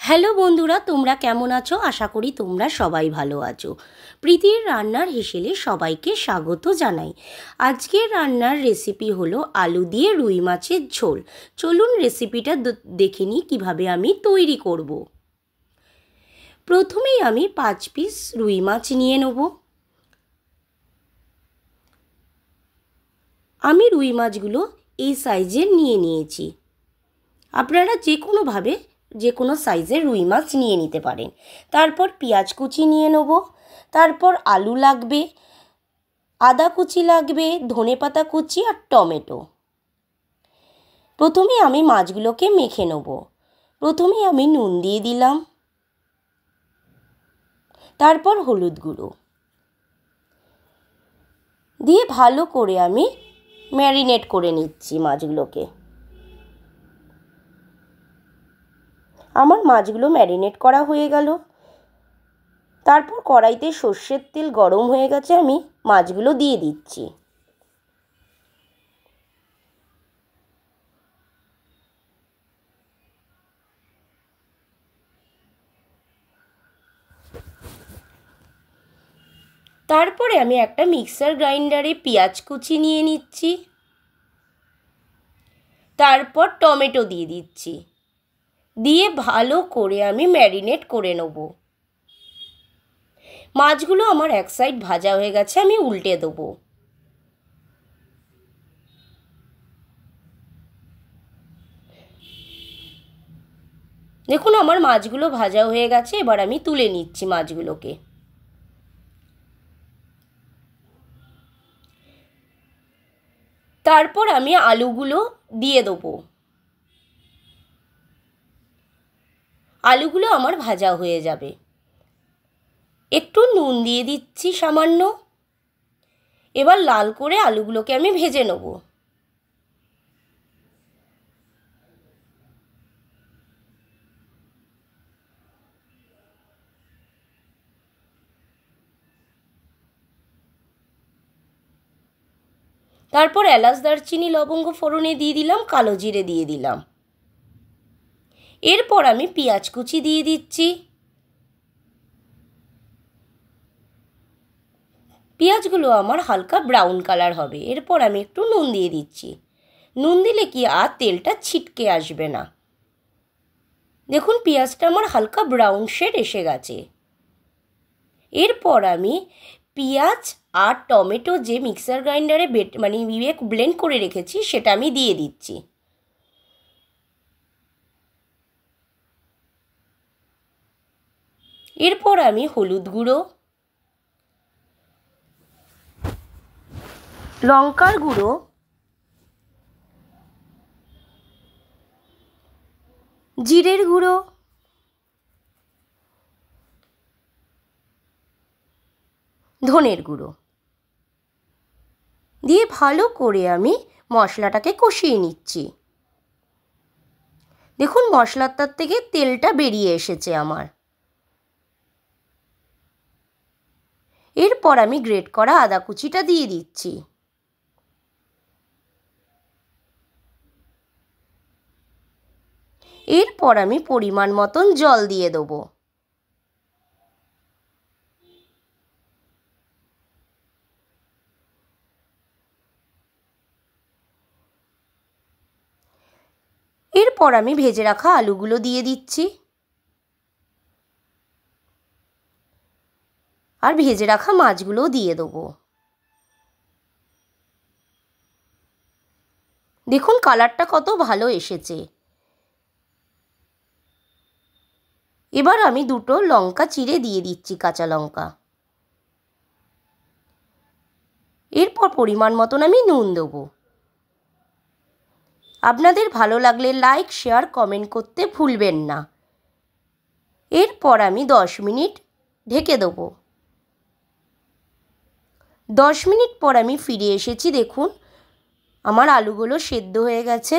Hello বন্ধুরা, তোমরা কেমন আছো? আশা করি তোমরা সবাই ভালো আছো। প্রীতির রান্নার হেসেলে সবাইকে স্বাগত জানাই। আজকের রান্নার রেসিপি হলো আলু দিয়ে রুই মাছের ঝোল। চলুন রেসিপিটা দেখে নিই কীভাবে আমি তৈরি করব। প্রথমেই আমি 5 পিস রুই মাছ নিয়ে নেব। আমি রুই মাছগুলো এই সাইজের নিয়ে নিয়েছি। আপনারা যে কোনো সাইজের রুই মাছ নিয়ে নিতে পারেন। তারপর পেঁয়াজ কুচি নিয়ে নেব, তারপর আলু লাগবে, আদা কুচি লাগবে, ধনেপাতা কুচি আর টমেটো। প্রথমে আমি মাছগুলোকে মেখে নেব। প্রথমে আমি নুন দিয়ে দিলাম, তারপর হলুদ গুঁড়ো দিয়ে ভালো করে আমি ম্যারিনেট করে নিচ্ছি মাছগুলোকে। আমার মাছগুলো ম্যারিনেট করা হয়ে গেল। তারপর কড়াইতে সর্ষের তেল গরম হয়ে গেছে, আমি মাছগুলো দিয়ে দিচ্ছি। তারপরে আমি একটা মিক্সার গ্রাইন্ডারে পেঁয়াজ কুচি নিয়ে নিচ্ছি, তারপর টমেটো দিয়ে দিচ্ছি, দিয়ে ভালো করে আমি ম্যারিনেট করে নেব। মাছগুলো আমার এক সাইড ভাজা হয়ে গেছে, আমি উল্টে দেবো। দেখুন আমার মাছগুলো ভাজা হয়ে গেছে, এবার আমি তুলে নিচ্ছি মাছগুলোকে। তারপর আমি আলুগুলো দিয়ে দেবো। আলুগুলো আমার ভাজা হয়ে যাবে। একটু নুন দিয়ে দিচ্ছি সামান্য। এবার লাল করে আলুগুলোকে আমি ভেজে নেব। তারপর এলাচ, দারচিনি, লবঙ্গ ফোড়নে দিয়ে দিলাম, কালো জিরে দিয়ে দিলাম। এরপর আমি পেঁয়াজ কুচি দিয়ে দিচ্ছি। পেঁয়াজগুলো আমার হালকা ব্রাউন কালার হবে। এরপর আমি একটু নুন দিয়ে দিচ্ছি। নুন দিলে কি আর তেলটা ছিটকে আসবে না। দেখুন পেঁয়াজটা আমার হালকা ব্রাউন শেড এসে গেছে। এরপর আমি পেঁয়াজ আর টমেটো যে মিক্সার গ্রাইন্ডারে ব্লেন্ড করে রেখেছি সেটা আমি দিয়ে দিচ্ছি। এরপর আমি হলুদ গুঁড়ো, লঙ্কার গুঁড়ো, জিরের গুঁড়ো, ধনের গুঁড়ো দিয়ে ভালো করে আমি মশলাটাকে কষিয়ে নিচ্ছি। দেখুন মশলাটার থেকে তেলটা বেরিয়ে এসেছে আমার। এরপর আমি গ্রেট করা আদা কুচিটা দিয়ে দিচ্ছি। এরপর আমি পরিমাণ মতন জল দিয়ে দেবো। এরপর আমি ভেজে রাখা আলুগুলো দিয়ে দিচ্ছি আর ভেজে রাখা মাছগুলোও দিয়ে দেবো। দেখুন কালারটা কত ভালো এসেছে। এবার আমি দুটো লঙ্কা চিড়ে দিয়ে দিচ্ছি, কাঁচা লঙ্কা। এরপর পরিমাণ মতন আমি নুন দেবো। আপনাদের ভালো লাগলে লাইক, শেয়ার, কমেন্ট করতে ভুলবেন না। এরপর আমি 10 মিনিট ঢেকে দেবো। 10 মিনিট পর আমি ফিরে এসেছি। দেখুন আমার আলুগুলো সেদ্ধ হয়ে গেছে।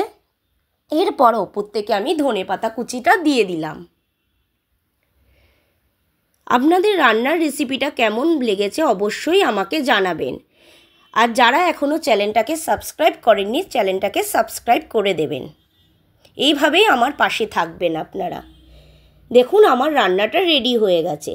এরপর ওপর থেকে আমি ধনেপাতা কুচিটা দিয়ে দিলাম। আপনাদের রান্নার রেসিপিটা কেমন লেগেছে অবশ্যই আমাকে জানাবেন। আর যারা এখনও চ্যানেলটাকে সাবস্ক্রাইব করেননি, চ্যানেলটাকে সাবস্ক্রাইব করে দেবেন। এইভাবেই আমার পাশে থাকবেন আপনারা। দেখুন আমার রান্নাটা রেডি হয়ে গেছে।